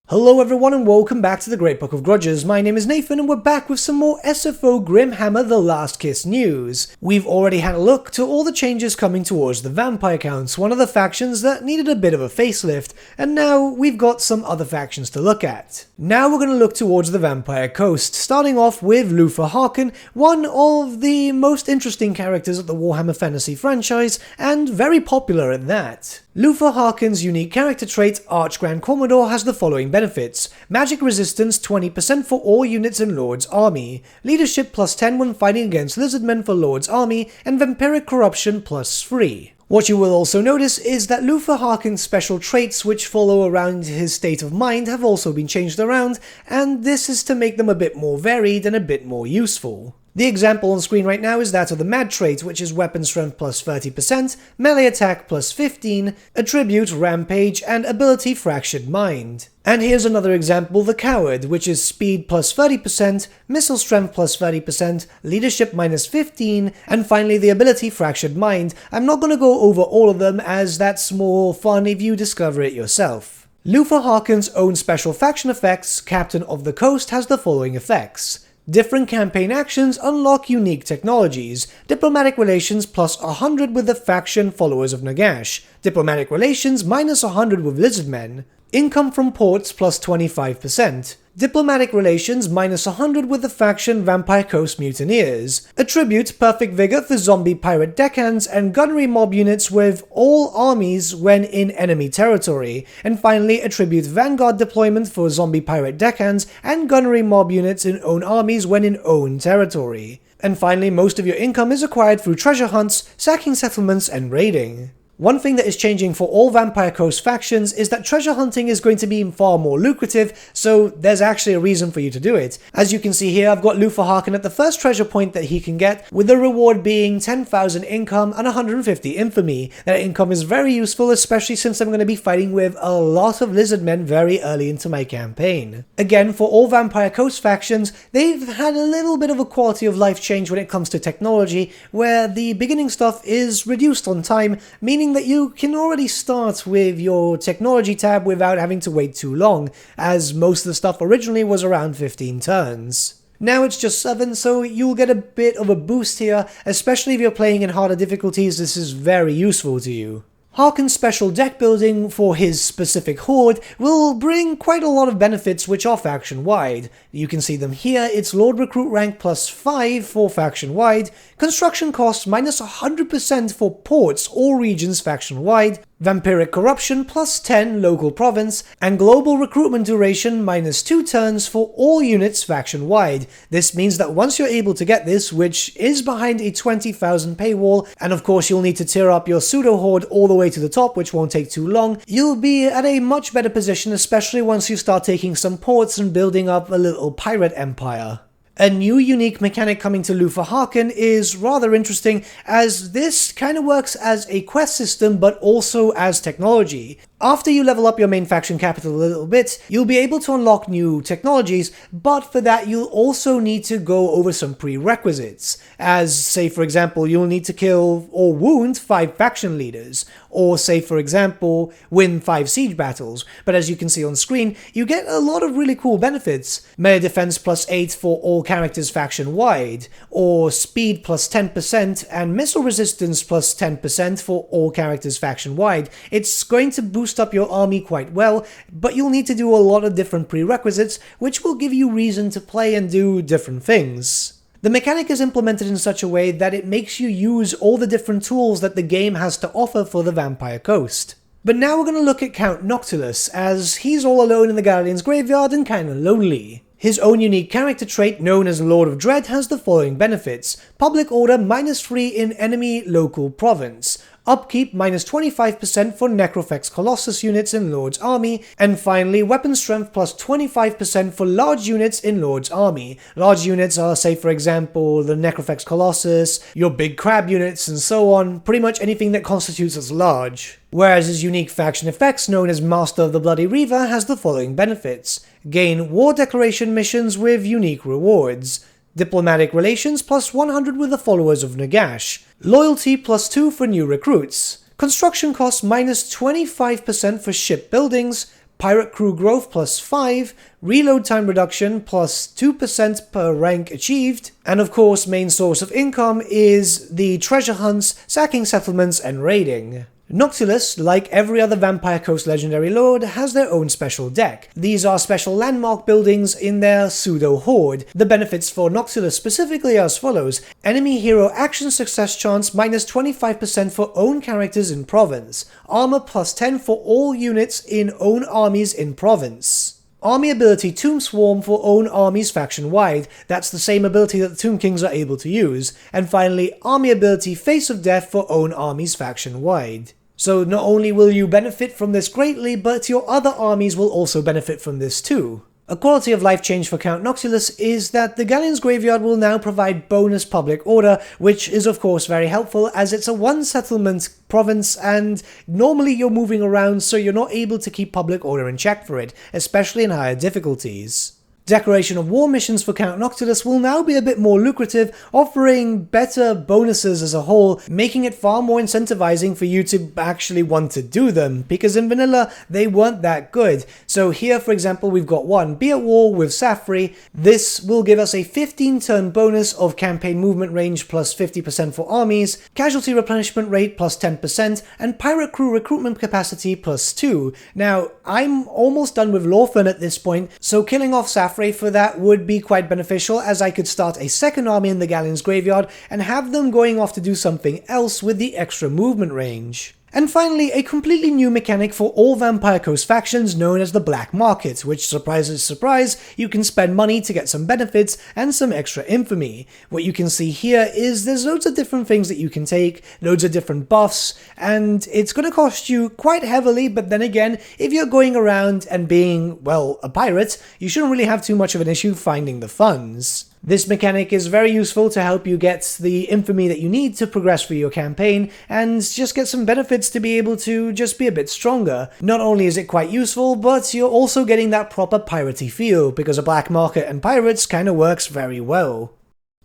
Hello everyone and welcome back to the Great Book of Grudges. My name is Nathan and we're back with some more SFO Grimhammer The Last Kiss news. We've already had a look to all the changes coming towards the vampire counts, one of the factions that needed a bit of a facelift, and now we've got some other factions to look at. Now we're going to look towards the vampire coast, starting off with Luthor Harkon, one of the most interesting characters of the Warhammer Fantasy franchise, and very popular at that. Luthor Harkon's unique character trait, Arch Grand Commodore, has the following benefits: magic resistance 20% for all units in Lord's army, leadership plus 10 when fighting against lizardmen for Lord's army, and vampiric corruption plus 3. What you will also notice is that Luthor Harkon's special traits which follow around his state of mind have also been changed around, and this is to make them a bit more varied and a bit more useful. The example on screen right now is that of the Mad trait, which is weapon strength plus 30%, melee attack plus 15, attribute Rampage, and ability Fractured Mind. And here's another example, the Coward, which is speed plus 30%, missile strength plus 30%, leadership minus 15, and finally the ability Fractured Mind. I'm not going to go over all of them as that's more fun if you discover it yourself. Luthor Harkon's own special faction effects, Captain of the Coast, has the following effects. Different campaign actions unlock unique technologies. Diplomatic relations plus 100 with the faction Followers of Nagash. Diplomatic relations minus 100 with Lizardmen. Income from ports plus 25%. Diplomatic relations minus 100 with the faction Vampire Coast Mutineers. Attribute Perfect Vigor for zombie pirate deckhands and gunnery mob units with all armies when in enemy territory. And finally, attribute Vanguard deployment for zombie pirate deckhands and gunnery mob units in own armies when in own territory. And finally, most of your income is acquired through treasure hunts, sacking settlements, and raiding. One thing that is changing for all Vampire Coast factions is that treasure hunting is going to be far more lucrative, so there's actually a reason for you to do it. As you can see here, I've got Luthor Harkon at the first treasure point that he can get, with the reward being 10,000 income and 150 infamy. That income is very useful, especially since I'm going to be fighting with a lot of lizardmen very early into my campaign. Again, for all Vampire Coast factions, they've had a little bit of a quality of life change when it comes to technology, where the beginning stuff is reduced on time, meaning that you can already start with your technology tab without having to wait too long, as most of the stuff originally was around 15 turns. Now it's just 7, so you'll get a bit of a boost here, especially if you're playing in harder difficulties. This is very useful to you. Harkon's special deck building for his specific horde will bring quite a lot of benefits which are faction-wide. You can see them here. It's Lord Recruit rank plus 5 for faction-wide, construction costs minus 100% for ports or regions faction-wide, vampiric corruption plus 10 local province, and global recruitment duration minus 2 turns for all units faction-wide. This means that once you're able to get this, which is behind a 20,000 paywall, and of course you'll need to tier up your pseudo-horde all the way to the top, which won't take too long, you'll be at a much better position, especially once you start taking some ports and building up a little pirate empire. A new unique mechanic coming to Luthor Harkon is rather interesting, as this kind of works as a quest system but also as technology. After you level up your main faction capital a little bit, you'll be able to unlock new technologies, but for that you'll also need to go over some prerequisites, as say for example you'll need to kill or wound 5 faction leaders, or say for example win 5 siege battles. But as you can see on screen, you get a lot of really cool benefits: melee defense plus 8 for all characters faction wide, or speed plus 10% and missile resistance plus 10% for all characters faction wide. It's going to boost up your army quite well, but you'll need to do a lot of different prerequisites which will give you reason to play and do different things. The mechanic is implemented in such a way that it makes you use all the different tools that the game has to offer for the Vampire Coast. But now we're going to look at Count Noctilus, as he's all alone in the Guardian's graveyard and kinda lonely. His own unique character trait, known as Lord of Dread, has the following benefits: public order minus 3 in enemy local province, upkeep minus 25% for Necrofex Colossus units in Lord's army, and finally weapon strength plus 25% for large units in Lord's army. Large units are, say for example, the Necrofex Colossus, your big crab units, and so on, pretty much anything that constitutes as large. Whereas his unique faction effects, known as Master of the Bloody Reaver, has the following benefits: gain war declaration missions with unique rewards, diplomatic relations plus 100 with the Followers of Nagash, loyalty plus 2 for new recruits, construction costs minus 25% for ship buildings, pirate crew growth plus 5, reload time reduction plus 2% per rank achieved, and of course main source of income is the treasure hunts, sacking settlements, and raiding. Noctilus, like every other Vampire Coast legendary lord, has their own special deck. These are special landmark buildings in their pseudo-horde. The benefits for Noctilus specifically are as follows: enemy hero action success chance minus 25% for own characters in province, armor plus 10 for all units in own armies in province. Army ability Tomb Swarm for own armies faction-wide, that's the same ability that the Tomb Kings are able to use, and finally army ability Face of Death for own armies faction-wide. So not only will you benefit from this greatly, but your other armies will also benefit from this too. A quality of life change for Count Noctilus is that the Galleon's Graveyard will now provide bonus public order, which is of course very helpful as it's a one settlement province and normally you're moving around so you're not able to keep public order in check for it, especially in higher difficulties. Declaration of War missions for Count Noctilus will now be a bit more lucrative, offering better bonuses as a whole, making it far more incentivizing for you to actually want to do them, because in vanilla they weren't that good. So here for example we've got one, Be at War with Safri. This will give us a 15 turn bonus of campaign movement range plus 50% for armies, casualty replenishment rate plus 10%, and pirate crew recruitment capacity plus 2. Now I'm almost done with Lawfern at this point, so killing off Safri for that would be quite beneficial, as I could start a second army in the Galleon's Graveyard and have them going off to do something else with the extra movement range. And finally, a completely new mechanic for all Vampire Coast factions known as the Black Market, which, surprise surprise, you can spend money to get some benefits and some extra infamy. What you can see here is there's loads of different things that you can take, loads of different buffs, and it's going to cost you quite heavily, but then again, if you're going around and being, well, a pirate, you shouldn't really have too much of an issue finding the funds. This mechanic is very useful to help you get the infamy that you need to progress through your campaign and just get some benefits to be able to just be a bit stronger. Not only is it quite useful, but you're also getting that proper piratey feel, because a black market and pirates kinda works very well.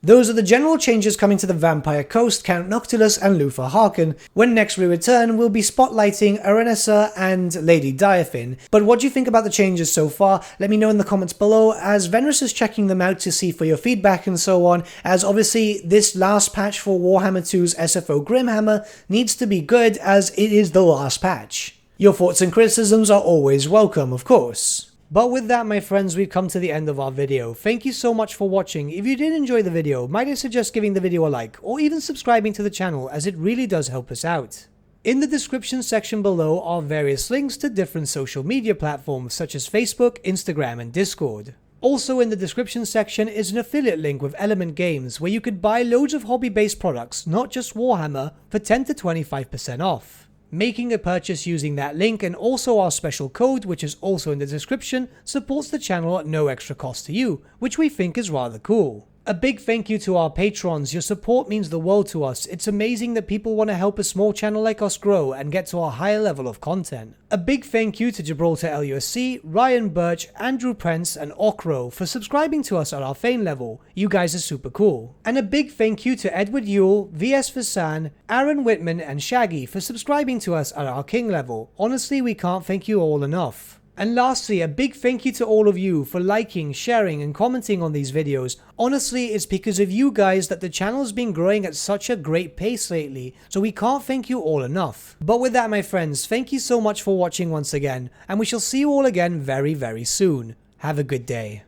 Those are the general changes coming to the Vampire Coast, Count Noctilus and Luthor Harkon. When next we return, we'll be spotlighting Aranessa and Lady Diaphyn. But what do you think about the changes so far? Let me know in the comments below, as Venrus is checking them out to see for your feedback and so on, as obviously this last patch for Warhammer 2's SFO Grimhammer needs to be good, as it is the last patch. Your thoughts and criticisms are always welcome, of course. But with that, my friends, we've come to the end of our video. Thank you so much for watching. If you did enjoy the video, might I suggest giving the video a like, or even subscribing to the channel, as it really does help us out. In the description section below are various links to different social media platforms such as Facebook, Instagram, and Discord. Also in the description section is an affiliate link with Element Games, where you could buy loads of hobby-based products, not just Warhammer, for 10 to 25% off. Making a purchase using that link and also our special code, which is also in the description, supports the channel at no extra cost to you, which we think is rather cool. A big thank you to our patrons. Your support means the world to us. It's amazing that people want to help a small channel like us grow and get to a higher level of content. A big thank you to Gibraltar LUSC, Ryan Bertsche, Andrew Prince, and Okro for subscribing to us at our Fane level. You guys are super cool. And a big thank you to Edward Yule, VS Vasan, Aaron Whitman, and Shaggy for subscribing to us at our King level. Honestly, we can't thank you all enough. And lastly, a big thank you to all of you for liking, sharing, and commenting on these videos. Honestly, it's because of you guys that the channel's been growing at such a great pace lately, so we can't thank you all enough. But with that, my friends, thank you so much for watching once again, and we shall see you all again very, very soon. Have a good day.